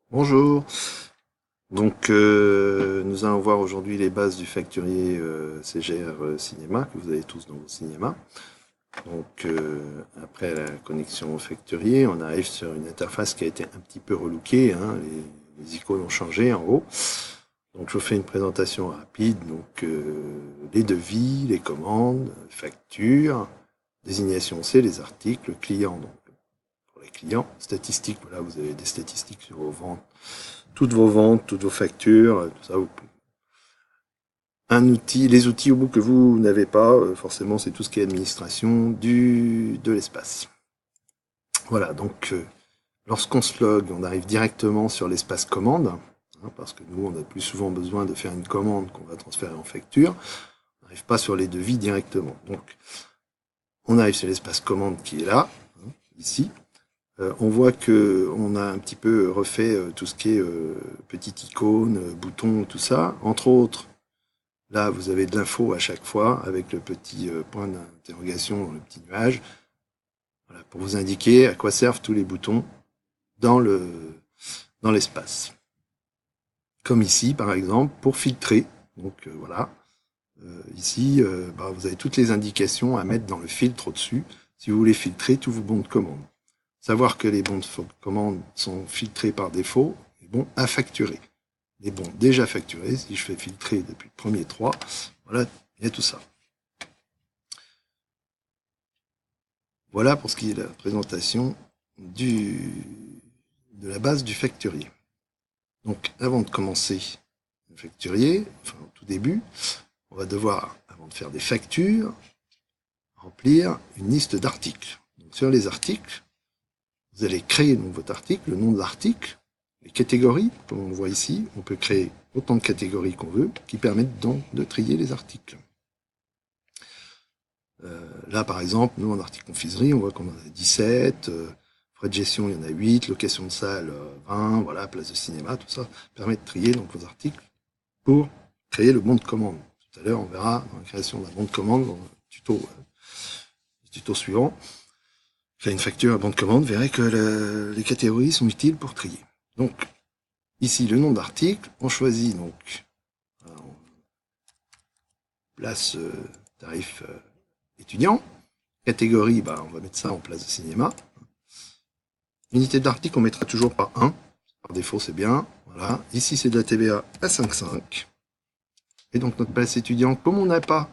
Bonjour. Donc, nous allons voir aujourd'hui les bases du facturier CGR Cinéma que vous avez tous dans vos cinémas. Donc, après la connexion au facturier, on arrive sur une interface qui a été un petit peu relookée, hein. Les icônes ont changé en haut. Donc, je vous fais une présentation rapide. Donc, les devis, les commandes, factures, désignation C, les articles, clients. Donc, pour les clients, statistiques. Voilà, vous avez des statistiques sur vos ventes, toutes vos factures, tout ça. Un outil, les outils au bout que vous n'avez pas, forcément, c'est tout ce qui est administration de l'espace. Voilà, donc lorsqu'on se log, on arrive directement sur l'espace commande, hein, parce que nous, on a plus souvent besoin de faire une commande qu'on va transférer en facture. On n'arrive pas sur les devis directement. Donc, on arrive sur l'espace commande qui est là, hein, ici. On voit que on a un petit peu refait tout ce qui est petite icône, bouton, tout ça. Entre autres, là, vous avez de l'info à chaque fois avec le petit point d'interrogation, le petit nuage, voilà, pour vous indiquer à quoi servent tous les boutons dans dans l'espace. Comme ici, par exemple, pour filtrer. Donc voilà, ici, vous avez toutes les indications à mettre dans le filtre au-dessus si vous voulez filtrer tous vos bons de commande. Savoir que les bons de commande sont filtrés par défaut et bons à facturer. Les bons déjà facturés, si je fais filtrer depuis le premier 3, voilà, il y a tout ça. Voilà pour ce qui est de la présentation de la base du facturier. Donc avant de commencer le facturier, enfin au tout début, on va devoir, avant de faire des factures, remplir une liste d'articles. Donc sur les articles, vous allez créer donc votre article, le nom de l'article, les catégories, comme on voit ici, on peut créer autant de catégories qu'on veut, qui permettent donc de trier les articles. Là, par exemple, nous, en article confiserie, on voit qu'on en a 17, frais de gestion, il y en a 8, location de salle, 20, voilà, place de cinéma, tout ça permet de trier donc vos articles pour créer le bon de commande. Tout à l'heure, on verra dans la création d'un bon de commande, dans le tuto suivant, créer une facture à bon de commande, vous verrez que les catégories sont utiles pour trier. Donc, ici, le nom d'article, on choisit donc, on place tarif étudiant. Catégorie, on va mettre ça en place de cinéma. Unité d'article, on mettra toujours par 1. Par défaut, c'est bien. Voilà. Ici, c'est de la TVA à 5,5. Et donc, notre place étudiant, comme on n'a pas,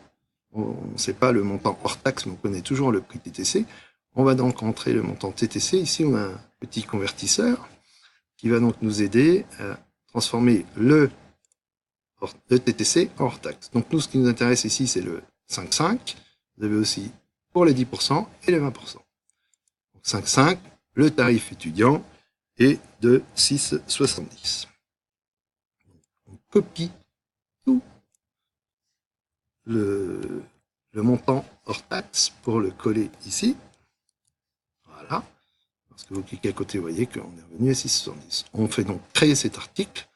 on ne sait pas le montant hors taxe, mais on connaît toujours le prix TTC, on va donc entrer le montant TTC. Ici, on a un petit convertisseur qui va donc nous aider à transformer le TTC en hors taxe. Donc, nous, ce qui nous intéresse ici, c'est le 5,5. Vous avez aussi pour les 10% et les 20%. 5,5, le tarif étudiant est de 6,70. On copie tout le montant hors taxe pour le coller ici. Voilà. Parce que vous cliquez à côté, vous voyez qu'on est revenu à 6,70. On fait donc créer cet article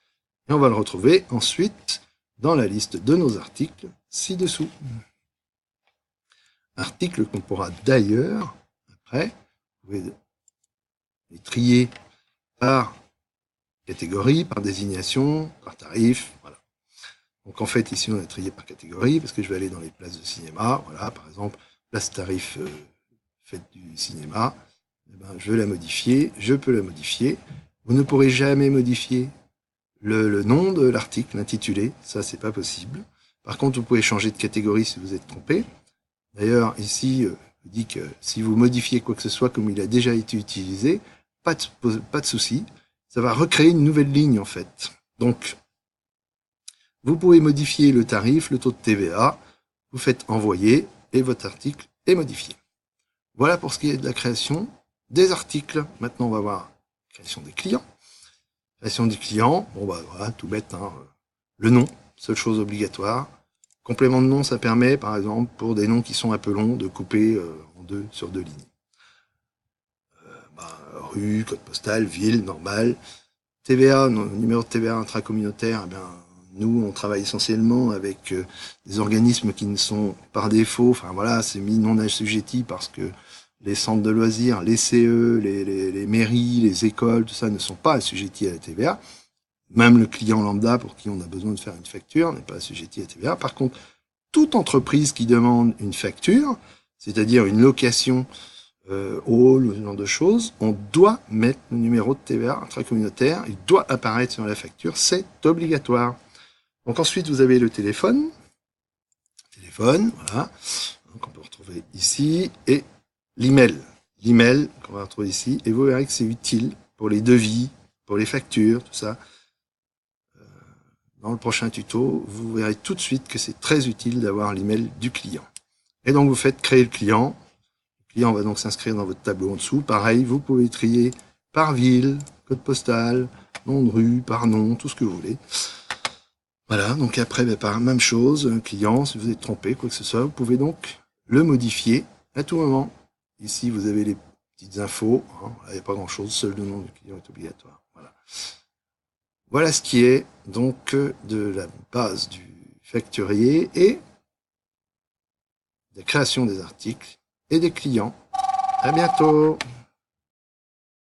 et on va le retrouver ensuite dans la liste de nos articles ci-dessous. Articles qu'on pourra d'ailleurs, après, vous pouvez les trier par catégorie, par désignation, par tarif, voilà. Donc en fait, ici, on a trié par catégorie, parce que je vais aller dans les places de cinéma, voilà, par exemple, place tarif fête du cinéma, je veux la modifier, je peux la modifier. Vous ne pourrez jamais modifier le nom de l'article, l'intitulé, ça, c'est pas possible. Par contre, vous pouvez changer de catégorie si vous êtes trompé. D'ailleurs, ici, je vous dis que si vous modifiez quoi que ce soit comme il a déjà été utilisé, pas de souci, ça va recréer une nouvelle ligne en fait. Donc, vous pouvez modifier le tarif, le taux de TVA, vous faites envoyer et votre article est modifié. Voilà pour ce qui est de la création des articles. Maintenant, on va voir la création des clients. Création des clients, voilà, tout bête, hein. Le nom, seule chose obligatoire. Complément de nom, ça permet, par exemple, pour des noms qui sont un peu longs, de couper en deux sur deux lignes. Rue, code postal, ville, normal. TVA, numéro de TVA intracommunautaire, nous, on travaille essentiellement avec des organismes qui ne sont par défaut, enfin voilà, c'est mis non assujettis parce que les centres de loisirs, les CE, les mairies, les écoles, tout ça ne sont pas assujettis à la TVA. Même le client lambda pour qui on a besoin de faire une facture n'est pas assujetti à la TVA. Par contre, toute entreprise qui demande une facture, c'est-à-dire une location hall ou ce genre de choses, on doit mettre le numéro de TVA intracommunautaire, il doit apparaître sur la facture, c'est obligatoire. Donc ensuite, vous avez le téléphone, voilà, qu'on peut retrouver ici, et l'email qu'on va retrouver ici, et vous verrez que c'est utile pour les devis, pour les factures, tout ça. Dans le prochain tuto, vous verrez tout de suite que c'est très utile d'avoir l'email du client. Et donc vous faites créer le client. Le client va donc s'inscrire dans votre tableau en dessous. Pareil, vous pouvez trier par ville, code postal, nom de rue, par nom, tout ce que vous voulez. Voilà, donc après, par même chose, un client, si vous êtes trompé, quoi que ce soit, vous pouvez donc le modifier à tout moment. Ici, vous avez les petites infos. Il n'y a pas grand-chose, seul le nom du client est obligatoire. Voilà. Voilà ce qui est donc de la base du facturier et de la création des articles et des clients. À bientôt!